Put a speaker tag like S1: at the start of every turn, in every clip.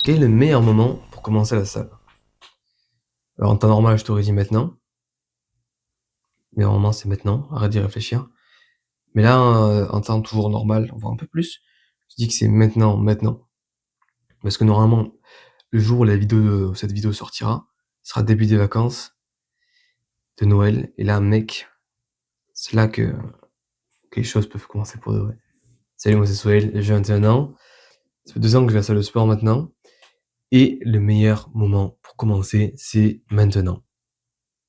S1: Quel est le meilleur moment pour commencer la salle? Alors en temps normal, je t'aurais dit maintenant, mais normalement c'est maintenant, arrête d'y réfléchir. Mais là, en temps toujours normal, voire un peu plus, je dis que c'est maintenant, maintenant. Parce que normalement, le jour où cette vidéo sortira, ce sera début des vacances de Noël et là mec, c'est là que les choses peuvent commencer pour de vrai. Salut, moi c'est Sohail, j'ai 21 ans, ça fait 2 ans que je vais à la salle de sport maintenant et le meilleur moment pour commencer, c'est maintenant.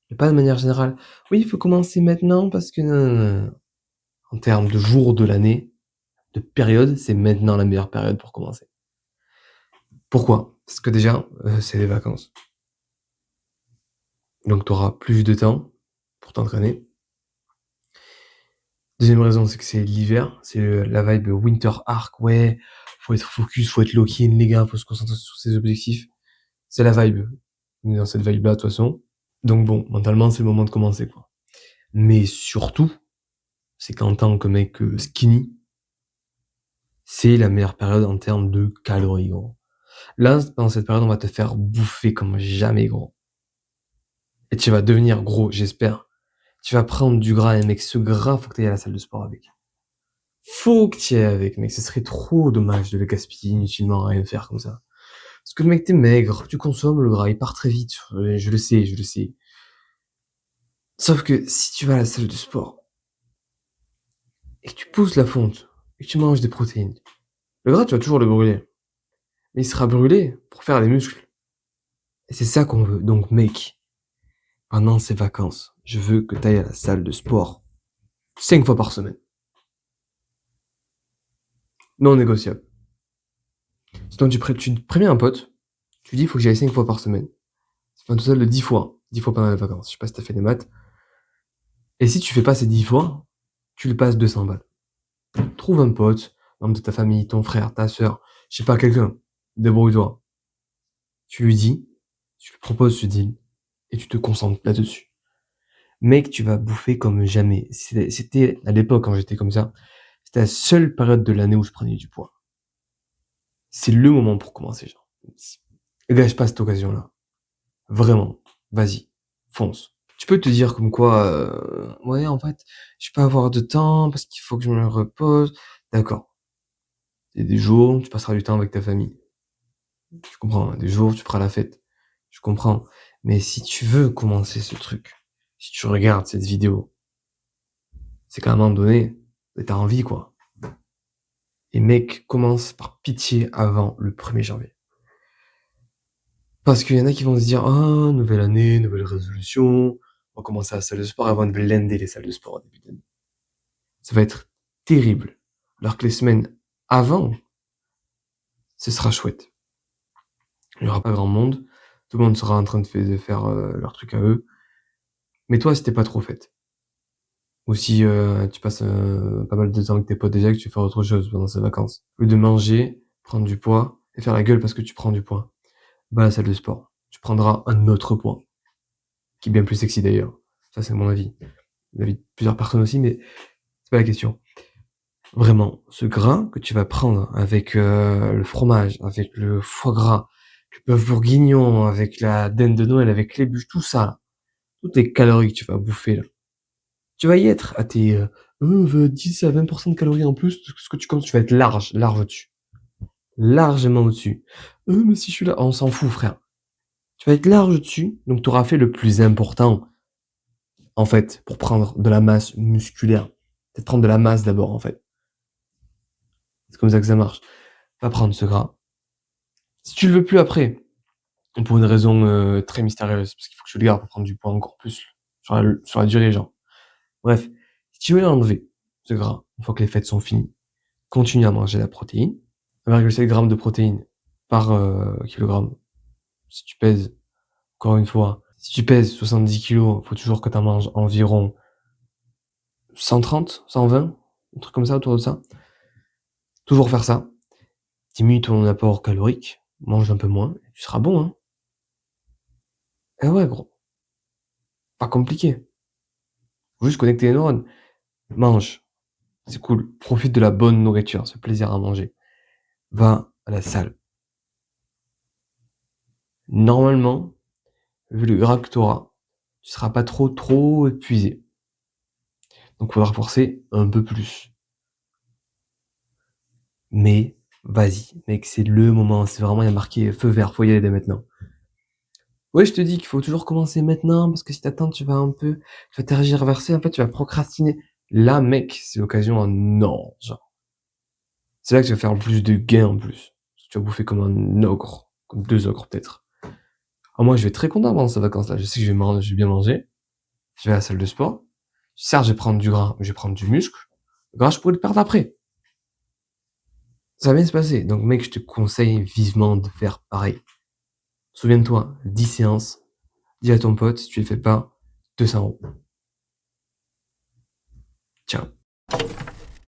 S1: Mais pas de manière générale: «Oui, il faut commencer maintenant parce que non, non, non». En termes de jours de l'année, de période, c'est maintenant la meilleure période pour commencer. Pourquoi? Parce que déjà, c'est les vacances. Donc tu auras plus de temps pour t'entraîner. Deuxième raison, c'est que c'est l'hiver, c'est, la vibe winter arc, ouais, faut être focus, faut être lock-in les gars, faut se concentrer sur ses objectifs. C'est la vibe. On est dans cette vibe là de toute façon. Donc bon, mentalement, c'est le moment de commencer, quoi. Mais surtout, c'est qu'en tant que mec, skinny, c'est la meilleure période en termes de calories, gros. Là, pendant cette période, on va te faire bouffer comme jamais, gros. Et tu vas devenir gros, j'espère. Tu vas prendre du gras, et mec, ce gras, faut que tu ailles à la salle de sport avec. Faut que tu y ailles avec, mec. Ce serait trop dommage de le gaspiller inutilement à rien faire comme ça. Parce que le mec, t'es maigre, tu consommes le gras, il part très vite. Je le sais, je le sais. Sauf que si tu vas à la salle de sport et que tu pousses la fonte et que tu manges des protéines, le gras, tu vas toujours le brûler. Mais il sera brûlé pour faire les muscles. Et c'est ça qu'on veut. Donc, mec, pendant ces vacances, je veux que tu ailles à la salle de sport 5 fois par semaine. Non négociable. Sinon, tu préviens un pote, tu lui dis, il faut que j'y aille 5 fois par semaine. Ça fait un total de 10 fois. 10 fois pendant les vacances. Je sais pas si t'as fait des maths. Et si tu fais pas ces 10 fois, tu lui passes 200 balles. Trouve un pote, membre de ta famille, ton frère, ta sœur, je sais pas, quelqu'un. Débrouille-toi. Tu lui dis, tu lui proposes ce deal, et tu te concentres là-dessus. Mec, tu vas bouffer comme jamais. C'était, à l'époque, quand j'étais comme ça, c'était la seule période de l'année où je prenais du poids. C'est le moment pour commencer, genre. Gâche pas cette occasion-là. Vraiment. Vas-y. Fonce. Tu peux te dire comme quoi, ouais, en fait, je vais pas avoir de temps parce qu'il faut que je me repose. D'accord. Il y a des jours, tu passeras du temps avec ta famille. Je comprends, hein. Des jours, tu feras la fête. Je comprends. Mais si tu veux commencer ce truc, si tu regardes cette vidéo, c'est qu'à un moment donné, t'as envie, quoi. Et mec, commence par pitié avant le 1er janvier. Parce qu'il y en a qui vont se dire: «Ah, nouvelle année, nouvelle résolution, on va commencer à la salle de sport», elles vont te blinder les salles de sport au début d'année. Ça va être terrible. Alors que les semaines avant, ce sera chouette. Il y aura pas grand monde, tout le monde sera en train de faire, leur truc à eux. Mais toi, si tu pas trop faite ou si, tu passes, pas mal de temps avec tes potes déjà, que tu veux faire autre chose pendant ces vacances, au lieu de manger, prendre du poids et faire la gueule parce que tu prends du poids, va à la salle de sport. Tu prendras un autre poids, qui est bien plus sexy d'ailleurs. Ça, c'est mon avis. L'avis de plusieurs personnes aussi, mais c'est pas la question. Vraiment, ce gras que tu vas prendre avec, le fromage, avec le foie gras, le bœuf bourguignon, avec la dinde de Noël, avec les bûches, tout ça là, toutes les calories que tu vas bouffer là, tu vas y être à tes, 10 à 20 de calories en plus de ce que tu comptes, tu vas être large, large au-dessus, largement au-dessus. Mais si je suis là, on s'en fout frère. Tu vas être large au-dessus, donc tu auras fait le plus important, en fait, pour prendre de la masse musculaire. C'est de prendre de la masse d'abord, en fait. C'est comme ça que ça marche. Va prendre ce gras. Si tu le veux plus après, pour une raison, très mystérieuse, parce qu'il faut que tu le gardes pour prendre du poids encore plus sur la durée, genre. Bref, si tu veux l'enlever, ce gras, une fois que les fêtes sont finies, continue à manger la protéine, 1,7 g de protéines par, kilogramme. Si tu pèses, encore une fois, si tu pèses 70 kilogrammes, faut toujours que tu en manges environ 130, 120, un truc comme ça, autour de ça. Toujours faire ça. Diminue ton apport calorique, mange un peu moins, et tu seras bon, hein. Eh ouais, gros, pas compliqué. Faut juste connecter les neurones. Mange, c'est cool. Profite de la bonne nourriture, ce plaisir à manger. Va à la salle. normalement, vu le gras que tu auras, tu seras pas trop épuisé. Donc, faudra forcer un peu plus. Mais, vas-y, mec, c'est le moment. C'est vraiment, il y a marqué feu vert, faut y aller dès maintenant. Ouais, je te dis qu'il faut toujours commencer maintenant, parce que si t'attends, tu vas tergiverser, en fait, tu vas procrastiner. Là, mec, c'est l'occasion en or, genre. C'est là que tu vas faire le plus de gains en plus. Tu vas bouffer comme un ogre, comme 2 ogres peut-être. Ah, moi, je vais être très content pendant ces vacances-là. Je sais que je vais bien manger. Je vais à la salle de sport. Certes, je vais prendre du gras, mais je vais prendre du muscle. Le gras, je pourrais le perdre après. Ça va bien se passer. Donc, mec, je te conseille vivement de faire pareil. Souviens-toi, 10 séances. Dis à ton pote, si tu les fais pas, 200 €. Ciao.